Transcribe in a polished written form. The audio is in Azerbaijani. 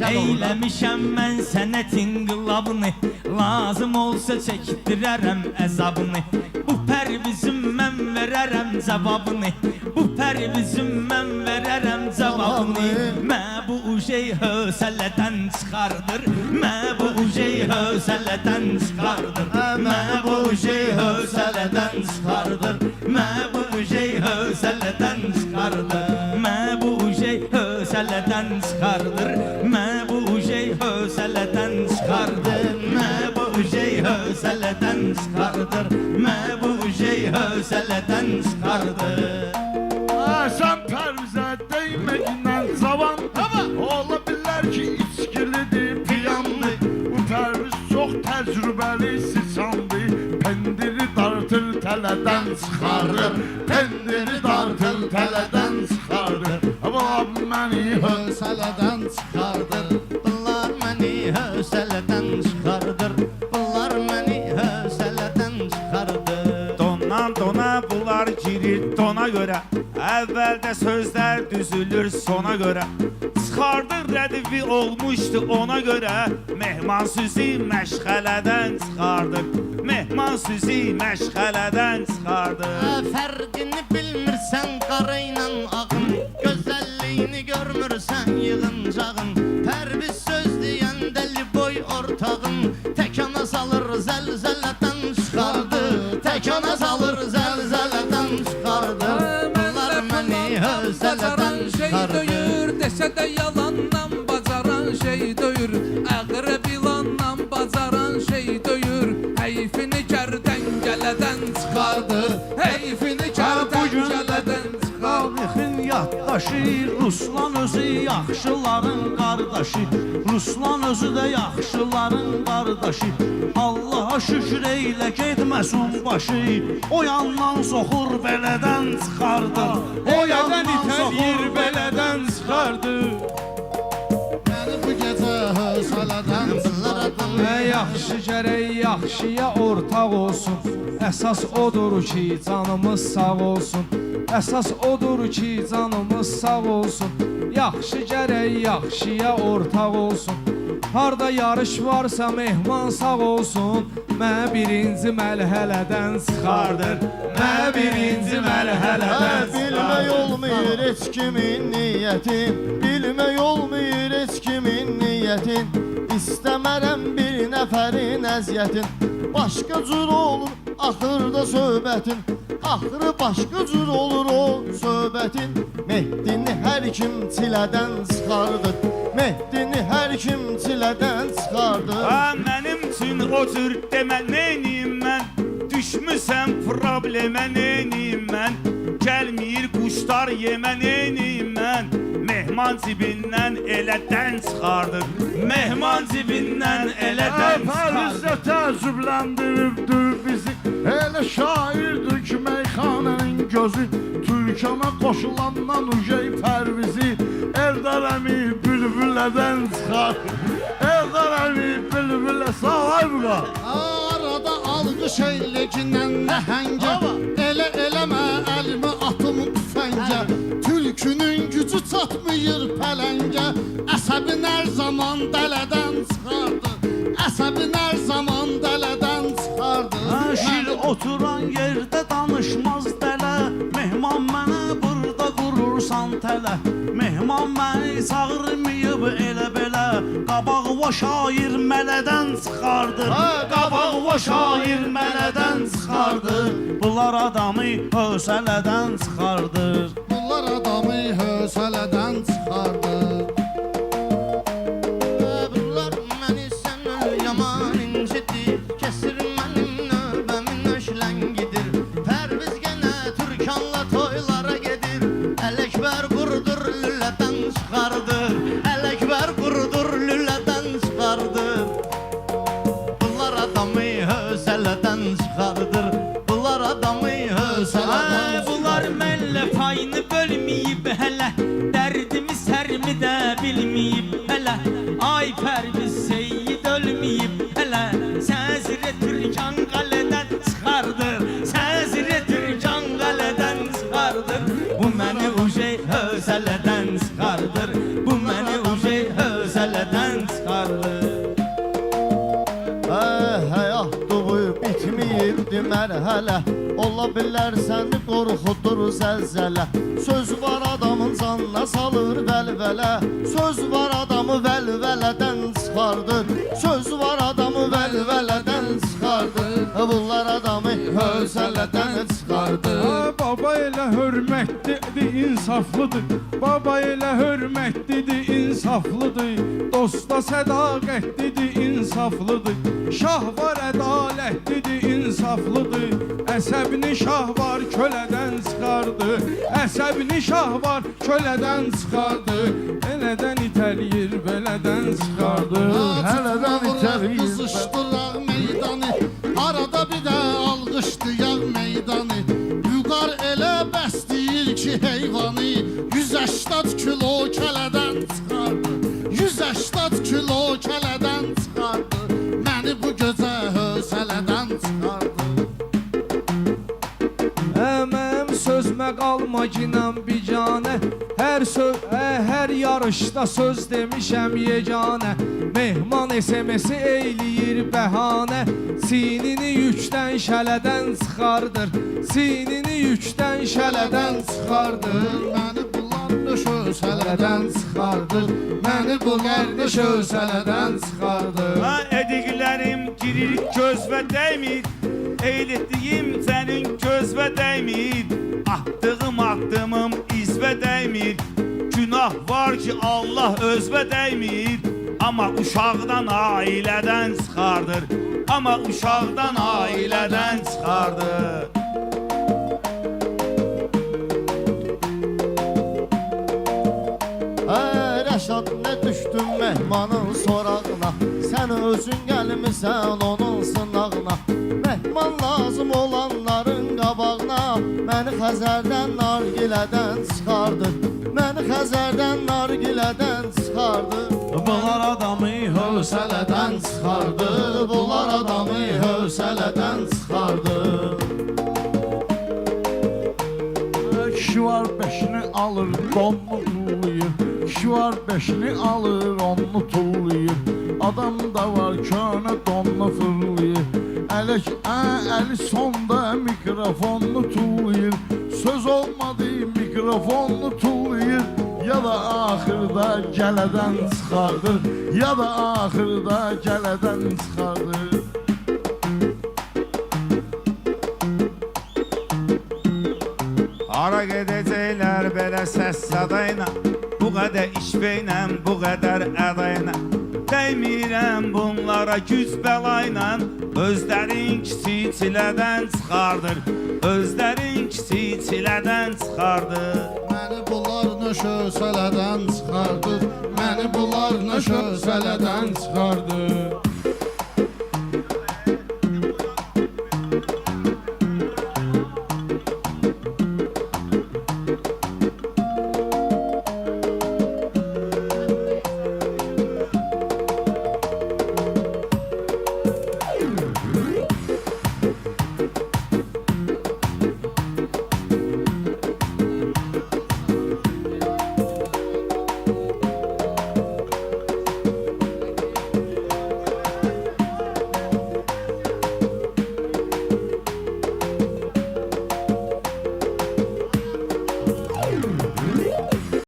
Eyləmişəm mən sənətin qılabını, lazım olsa çəkdirərəm əzabını. Bu pərvizim mən verərəm cavabını, bu pərvizim mən verərəm cavabını. Mə bu ujey hösələdən çıxardır, mə bu ujey hösələdən çıxardır, mə bu ujey hösələdən çıxardır, mə bu ujey hösələdən çıxardır, mə bu ujey hösələdən çıxardır, mə bu ujey hösələdən çıxardır, mə bu ujey hösələdən çıxardır, mə bu ujey hösələdən çıxardır. Sən pərvizə değməyindən cavan, ola bilər ki içkilidir, piyandır. Bu pərviz çox təcrübəli siçandır, pendiri dartır tələdən çıxarır, pendiri dartır tələdən çıxarır. Bunlar məni Hösələdən çıxardır, bunlar məni hösələdən çıxardır, bunlar məni hösələdən çıxardır. Dondan dona bunlar girir dona görə, əvvəldə sözlər düzülür sona görə. Çıxardır rədifi olmuşdu ona görə, mehman süzi məşğələdən çıxardır, mehman süzi məşğələdən çıxardır. Fərqini bilmirsən qara ilə ağın, gözəlliyini görmürsən yığıncağın. Pərviz söz deyən dəli boy ortağın, təkana salır zəlzələdən çıxardı, təkana salır zəlzələdən çıxardı. Bunlar məni hösələdən çıxardı. Desə də yalandan bacaran şey döyür, əqrəb ilandan bacaran şey döyür. Heyfini kərdəngələdən çıxardı, heyfini kərdəngələdən çıxardı. Tarixin yaddaşı, Ruslan özü yaxşıların qardaşı, Ruslan özü də yaxşıların qardaşı. Allaha şükür eylə getməsin başı, o yandan soxur belədən çıxardı, o yandan itələyir belədən çıxardı. Məni bu gecə hösələdən çıxardı. Yaxşı gərək yaxşıya ortaq olsun, əsas odur ki canımız sağ olsun, əsas odur ki canımız sağ olsun. Yaxşı gərək yaxşıya ortaq olsun, harda yarış varsa mehman sağ olsun. Mə birinci mərhələdən çıxardır, mə birinci mərhələdən çıxardır. Bilmək olmayır heç kimin niyyətin, bilmək olmayır heç kimin niyyətin. İstəmərəm bir nəfərin əziyyətin, başqa cür olur axırda söhbətin, axırı başqa cür olur o söhbətin. Mehdini hər kim çilədən çıxardır, Mehdini hər kim çilədən çıxardır. Mənim üçün o cür demə neyniyim mən, düşmüsən problemə neyniyim mən, gəlməyir quşlar yemə neyniyim mən. Mehman cibindən elədən çıxardır, mehman cibindən elədən çıxardır. Pərvizə təəccübləndiribdir bizi, elə şairdir ki meyxanənin gözü, Türkana qoşulandan ujey pərvizi, Eldar əmi bülbülədən çıxardır, Eldar əmi bülbülə sağlayıbqa. Arada alqış eyləkindən nəhəngə, elə eləmə əlimi atım tüfəngə. Tülkünün gücü çatmıyır pələngə, əsəbin hər zaman dələdən çıxardı, əsəbin hər zaman dələdən çıxardı. Şir oturan yerdə danışmaz dələ, mehman mənə burada qurursan tələ. Mehman məni çağırmayıb elə belə, qabaq o şair mələdən çıxardır, qabaq o şair mələdən çıxardır. Bunlar adamı hösələdən çıxardır, bunlar adamı hösələdən çıxardır. Bunlar məni sən yaman incidir, kəsir mənim növbəmin öşləngidir. Pərviz gənə Türkanla toylara gedir, Ələkbər qurudur lülədən çıxardır, Ələkbər qurudur lülədən çıxardır. Bunlar adamı hösələdən çıxardır, bunlar adamı hösələdən çıxardır. Bunlar mənlə payını bölməyib hələ, dərdimi sərmi də bilməyib hələ. Ay Pərviz Seyid ölməyib hələ, Səzirə Türkan qələdən çıxardır, Səzirə Türkan qələdən çıxardır. Bu məni ujey hösələdən çıxardır, bu məni ujey hösələdən mərhələ Ola bilər səni qorxudur zəlzələ Söz var adamın canına salır vəlvələ Söz var adamı vəlvələdən çıxardır Söz var adamı vəlvələdən çıxardır Bunlar adamı hövsələdən çıxardır Baba elə hörmətlidir, insaflıdır Baba elə hörmətlidir, insaflıdır Dosta sədaqətlidir, insaflıdır Şah var ədalətlidir, insaflıdır Əsəbini şah var kölədən çıxardı Əsəbini şah var kölədən çıxardı Elədən itəliyir, belədən çıxardı Hələdən itəliyir Qızışdıraq meydanı Arada bir də alqışlayaq meydanı Vüqar elə bəsləyir ki heyvanı 180 kilo kələdən çıxardı 180 kilo kələdən çıxardı Məni bu gözə hövsələdən çıxardı Mənim sözmə qalma ginəm bicanə Hər yarışda söz demişəm yeganə Mehman SMS-i eyləyir bəhanə Sinini yükdən şələdən çıxardır Sinini yükdən şələdən çıxardır Məni bunlar nöş hövsələdən çıxardı Məni bunlar nöş hövsələdən çıxardı Ediklərim girir gözvə dəymir Eylətdiyim sənin gözvə dəymir Atdığım addımım izvə dəymir Günah var ki Allah özvə dəymir Amma uşaqdan ailədən çıxardır Amma uşaqdan ailədən çıxardır Rəşad nə düşdün mehmanın sorağına Sən özün gəlmisən onun sınağına Mehman lazım olanların qabağına Məni Xəzərdən nargilədən çıxardı Məni Xəzərdən nargilədən çıxardı Bunlar adamı Hövsələdən çıxardı Bunlar adamı hövsələdən çıxardı Kişi var beşini alır donlu tullayır Kişi var beşini alır onlu tullayır Adam da var köhnə donlu fırlayır Əli sonda mikrofonlu tullayır Söz olmadı mikrofonlu tullayır Ya da axırda gələdən çıxardır Ya da axırda gələdən çıxardır Hara gedəcəklər belə səs sadayla Bu qədər işbəylə, bu qədər ədayla Dəymirəm bunlara güc bəlayla Özlərin kiçik çilədən çıxardır Özlərin kiçik çilədən çıxardır Məni bunlar nöş hövsələdən çıxardı Məni bunlar nöş hövsələdən çıxardı